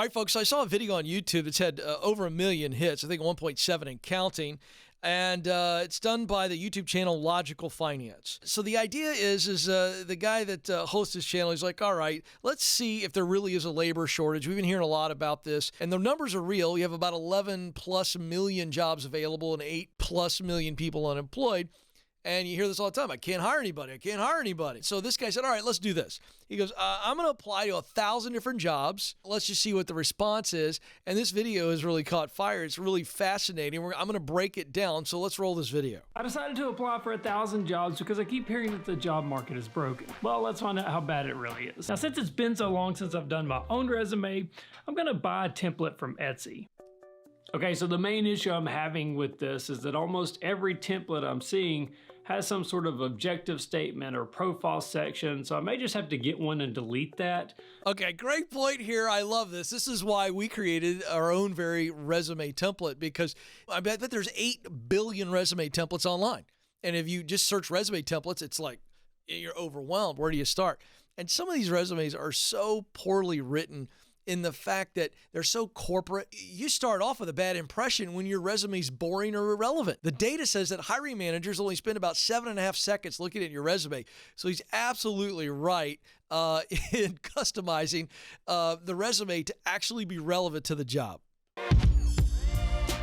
All right, folks, so I saw a video on YouTube that's had over 1 million hits, I think 1.7 and counting, and it's done by the YouTube channel Logical Finance. So the idea is the guy that hosts this channel, he's like, all right, let's see if there really is a labor shortage. We've been hearing a lot about this, and the numbers are real. We have about 11 plus million jobs available and 8 plus million people unemployed. And you hear this all the time. I can't hire anybody. I can't hire anybody. So this guy said, all right, let's do this. He goes, I'm going to apply to 1,000 different jobs. Let's just see what the response is. And this video has really caught fire. It's really fascinating. I'm going to break it down. So let's roll this video. I decided to apply for 1,000 jobs because I keep hearing that the job market is broken. Well, let's find out how bad it really is. Now, since it's been so long since I've done my own resume, I'm going to buy a template from Etsy. Okay, so the main issue I'm having with this is that almost every template I'm seeing has some sort of objective statement or profile section, so I may just have to get one and delete that. Okay, great point here. I love this. This is why we created our own very resume template, because I bet that there's 8 billion resume templates online. And if you just search resume templates, it's like you're overwhelmed. Where do you start? And some of these resumes are so poorly written in the fact that they're so corporate. You start off with a bad impression when your resume's boring or irrelevant. The data says that hiring managers only spend about 7.5 seconds looking at your resume. So he's absolutely right in customizing the resume to actually be relevant to the job.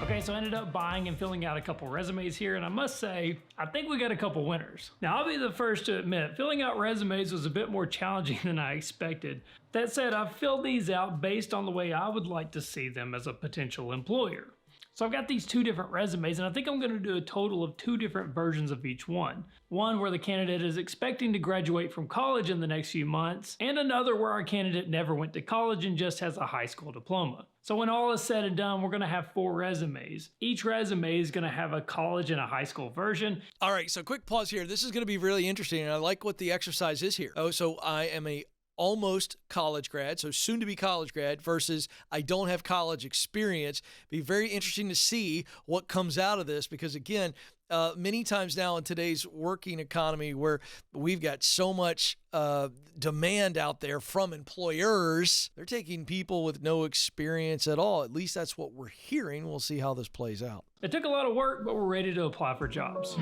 Okay, so I ended up buying and filling out a couple resumes here, and I must say, I think we got a couple winners. Now, I'll be the first to admit, filling out resumes was a bit more challenging than I expected. That said, I've filled these out based on the way I would like to see them as a potential employer. So I've got these 2 different resumes, and I think I'm going to do a total of 2 different versions of each one. One where the candidate is expecting to graduate from college in the next few months, and another where our candidate never went to college and just has a high school diploma. So when all is said and done, we're going to have 4 resumes. Each resume is going to have a college and a high school version. All right, so quick pause here. This is going to be really interesting, and I like what the exercise is here. Oh, so I am a almost college grad, so soon to be college grad, versus I don't have college experience. Be very interesting to see what comes out of this, because again, many times now in today's working economy where we've got so much demand out there from employers, they're taking people with no experience at all. At least that's what we're hearing. We'll see how this plays out. It took a lot of work, but we're ready to apply for jobs.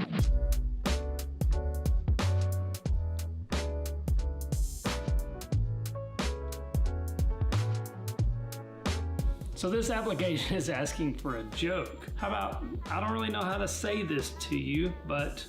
So this application is asking for a joke. How about, I don't really know how to say this to you, but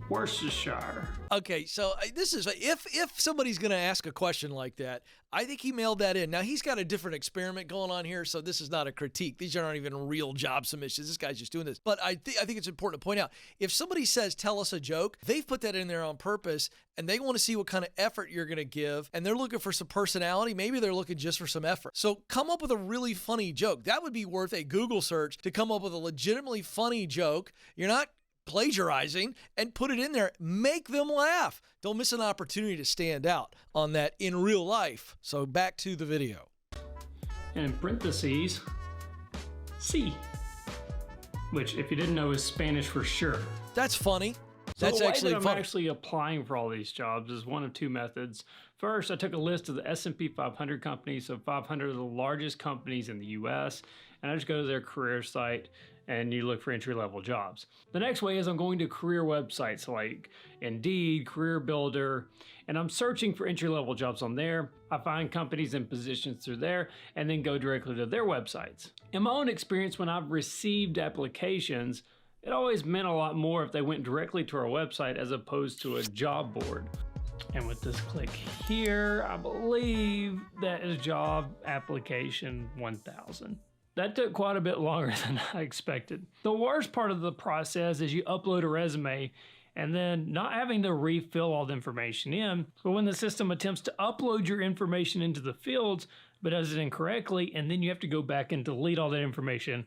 Worcestershire. Okay, so this is, if somebody's going to ask a question like that, I think he mailed that in. Now, he's got a different experiment going on here, so this is not a critique. These aren't even real job submissions. This guy's just doing this. But I think it's important to point out, if somebody says, tell us a joke, they've put that in there on purpose, and they want to see what kind of effort you're going to give, and they're looking for some personality. Maybe they're looking just for some effort. So come up with a really funny joke. That would be worth a Google search to come up with a legitimately funny joke. You're not plagiarizing, and put it in there. Make them laugh. Don't miss an opportunity to stand out on that in real life. So back to the video. And in parentheses, C, which if you didn't know is Spanish for sure. That's funny. That's the way actually that I'm funny. actually applying for all these jobs is one of 2 methods. First, I took a list of the S&P 500 companies, so 500 of the largest companies in the US, and I just go to their career site and you look for entry-level jobs. The next way is I'm going to career websites like Indeed, Career Builder, and I'm searching for entry-level jobs on there. I find companies and positions through there and then go directly to their websites. In my own experience, when I've received applications, it always meant a lot more if they went directly to our website as opposed to a job board. And with this click here, I believe that is job application 1000. That took quite a bit longer than I expected. The worst part of the process is you upload a resume and then not having to refill all the information in, but when the system attempts to upload your information into the fields, but does it incorrectly, and then you have to go back and delete all that information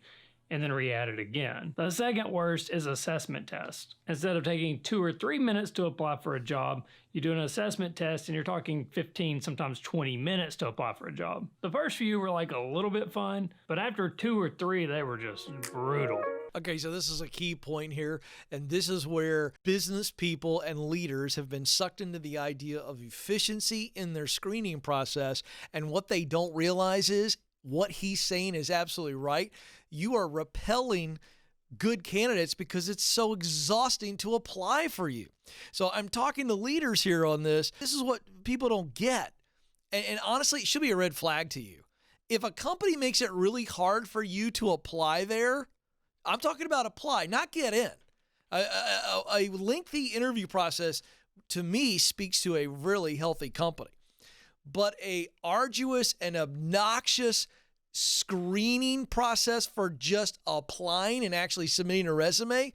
and then re-add it again. The second worst is assessment test. Instead of taking 2 or 3 minutes to apply for a job, you do an assessment test and you're talking 15, sometimes 20 minutes to apply for a job. The first few were like a little bit fun, but after 2 or 3, they were just brutal. Okay, so this is a key point here, and this is where business people and leaders have been sucked into the idea of efficiency in their screening process, and what they don't realize is what he's saying is absolutely right. You are repelling good candidates because it's so exhausting to apply for you. So I'm talking to leaders here on this. This is what people don't get. And honestly, it should be a red flag to you. If a company makes it really hard for you to apply there, I'm talking about apply, not get in. A lengthy interview process, to me, speaks to a really healthy company. But a arduous and obnoxious screening process for just applying and actually submitting a resume,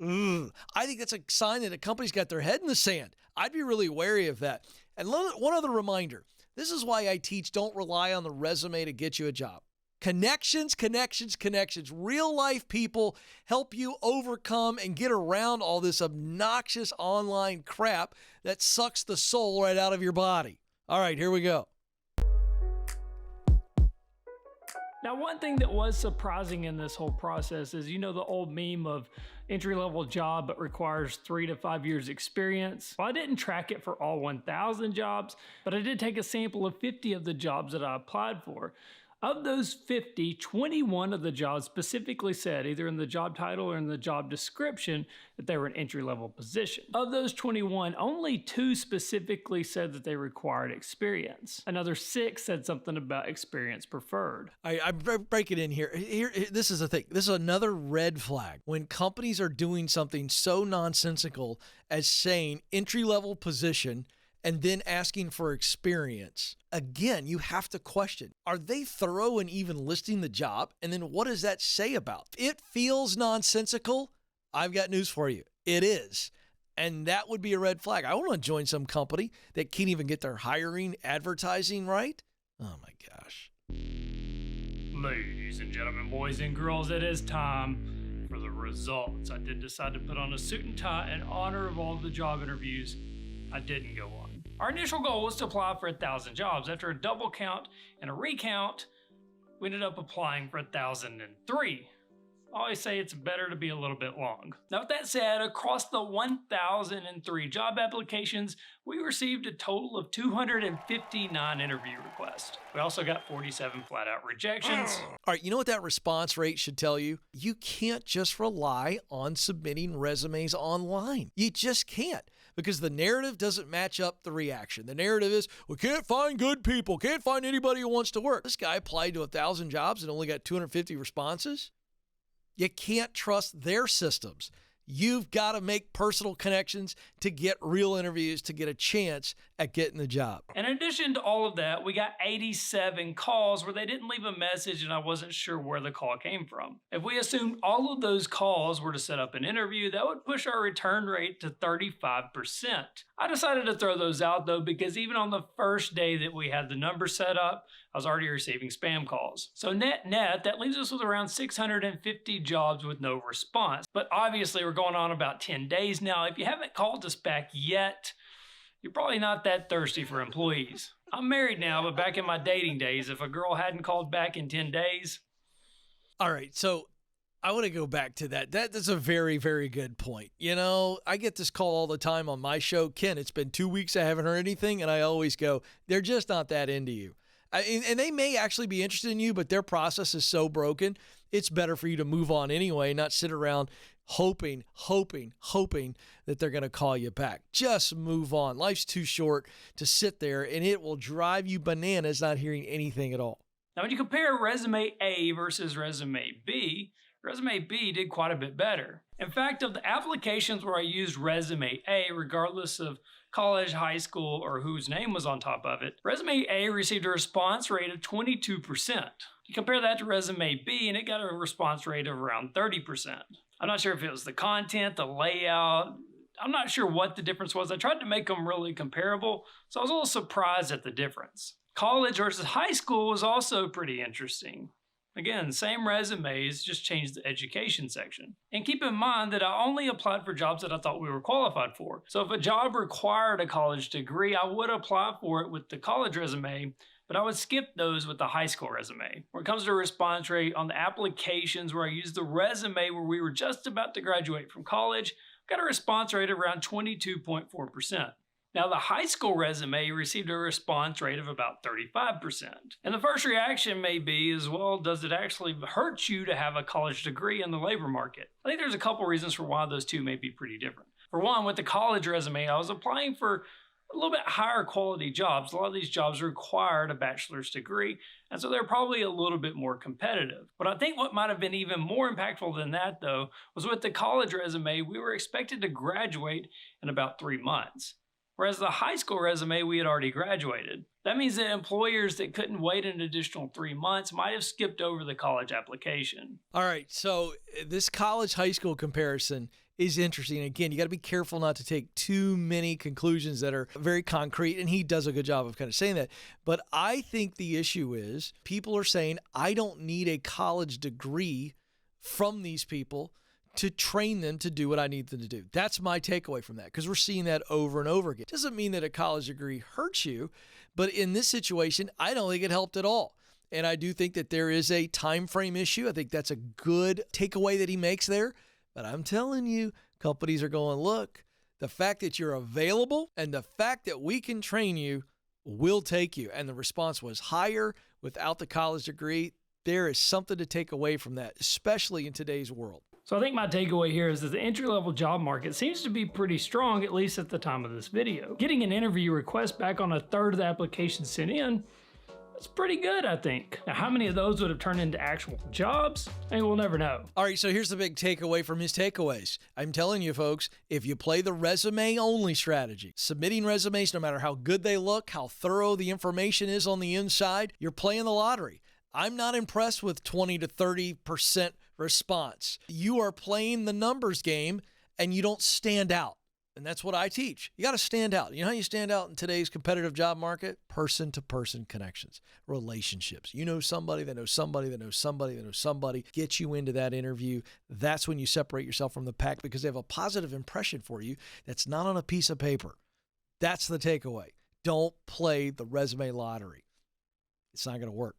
I think that's a sign that a company's got their head in the sand. I'd be really wary of that. And one other reminder, this is why I teach don't rely on the resume to get you a job. Connections, connections, connections. Real life people help you overcome and get around all this obnoxious online crap that sucks the soul right out of your body. All right, here we go. Now, one thing that was surprising in this whole process is, the old meme of entry-level job but requires 3 to 5 years experience. Well, I didn't track it for all 1,000 jobs, but I did take a sample of 50 of the jobs that I applied for. Of those 50, 21 of the jobs specifically said, either in the job title or in the job description, that they were an entry-level position. Of those 21, only 2 specifically said that they required experience. Another 6 said something about experience preferred. I break it in here. This is the thing. This is another red flag. When companies are doing something so nonsensical as saying entry-level position and then asking for experience. Again, you have to question, are they thorough in even listing the job? And then what does that say about? It feels nonsensical. I've got news for you. It is. And that would be a red flag. I want to join some company that can't even get their hiring, advertising right. Oh my gosh. Ladies and gentlemen, boys and girls, it is time for the results. I did decide to put on a suit and tie in honor of all the job interviews I didn't go on. Our initial goal was to apply for 1,000 jobs. After a double count and a recount, we ended up applying for 1,003. I always say it's better to be a little bit long. Now, with that said, across the 1,003 job applications, we received a total of 259 interview requests. We also got 47 flat-out rejections. All right, you know what that response rate should tell you? You can't just rely on submitting resumes online. You just can't, because the narrative doesn't match up the reaction. The narrative is, we can't find good people, can't find anybody who wants to work. This guy applied to 1,000 jobs and only got 250 responses. You can't trust their systems. You've got to make personal connections to get real interviews, to get a chance at getting the job. In addition to all of that, we got 87 calls where they didn't leave a message and I wasn't sure where the call came from. If we assumed all of those calls were to set up an interview, that would push our return rate to 35%. I decided to throw those out though, because even on the first day that we had the number set up, I was already receiving spam calls. So net, that leaves us with around 650 jobs with no response. But obviously we're going on about 10 days now. If you haven't called us back yet, you're probably not that thirsty for employees. I'm married now, but back in my dating days, if a girl hadn't called back in 10 days. All right, so I want to go back to that. That's a very, very good point. I get this call all the time on my show. Ken, it's been 2 weeks, I haven't heard anything. And I always go, they're just not that into you. And they may actually be interested in you, but their process is so broken, it's better for you to move on anyway, not sit around hoping that they're going to call you back. Just move on. Life's too short to sit there, and it will drive you bananas not hearing anything at all. Now, when you compare resume A versus resume B did quite a bit better. In fact, of the applications where I used resume A, regardless of college, high school, or whose name was on top of it, resume A received a response rate of 22%. You compare that to resume B, and it got a response rate of around 30%. I'm not sure if it was the content, the layout. I'm not sure what the difference was. I tried to make them really comparable, so I was a little surprised at the difference. College versus high school was also pretty interesting. Again, same resumes, just changed the education section. And keep in mind that I only applied for jobs that I thought we were qualified for. So if a job required a college degree, I would apply for it with the college resume, but I would skip those with the high school resume. When it comes to response rate on the applications where I used the resume where we were just about to graduate from college, I got a response rate of around 22.4%. Now, the high school resume received a response rate of about 35%. And the first reaction may be as well, does it actually hurt you to have a college degree in the labor market? I think there's a couple reasons for why those two may be pretty different. For one, with the college resume, I was applying for a little bit higher quality jobs. A lot of these jobs required a bachelor's degree, and so they're probably a little bit more competitive. But I think what might have been even more impactful than that, though, was with the college resume, we were expected to graduate in about 3 months. Whereas the high school resume, we had already graduated. That means that employers that couldn't wait an additional 3 months might have skipped over the college application. All right, so this college-high school comparison is interesting. Again, you got to be careful not to take too many conclusions that are very concrete, and he does a good job of kind of saying that. But I think the issue is people are saying, I don't need a college degree from these people to train them to do what I need them to do. That's my takeaway from that, because we're seeing that over and over again. It doesn't mean that a college degree hurts you, but in this situation, I don't think it helped at all. And I do think that there is a time frame issue. I think that's a good takeaway that he makes there. But I'm telling you, companies are going, look, the fact that you're available and the fact that we can train you will take you. And the response was higher without the college degree. There is something to take away from that, especially in today's world. So I think my takeaway here is that the entry-level job market seems to be pretty strong, at least at the time of this video. Getting an interview request back on a third of the applications sent in, that's pretty good, I think. Now, how many of those would have turned into actual jobs? I mean, we'll never know. All right, so here's the big takeaway from his takeaways. I'm telling you, folks, if you play the resume-only strategy, submitting resumes, no matter how good they look, how thorough the information is on the inside, you're playing the lottery. I'm not impressed with 20 to 30% response. You are playing the numbers game and you don't stand out. And that's what I teach. You got to stand out. You know how you stand out in today's competitive job market? Person-to-person connections, relationships. You know somebody that knows somebody that knows somebody that knows somebody. Get you into that interview. That's when you separate yourself from the pack because they have a positive impression for you that's not on a piece of paper. That's the takeaway. Don't play the resume lottery. It's not going to work.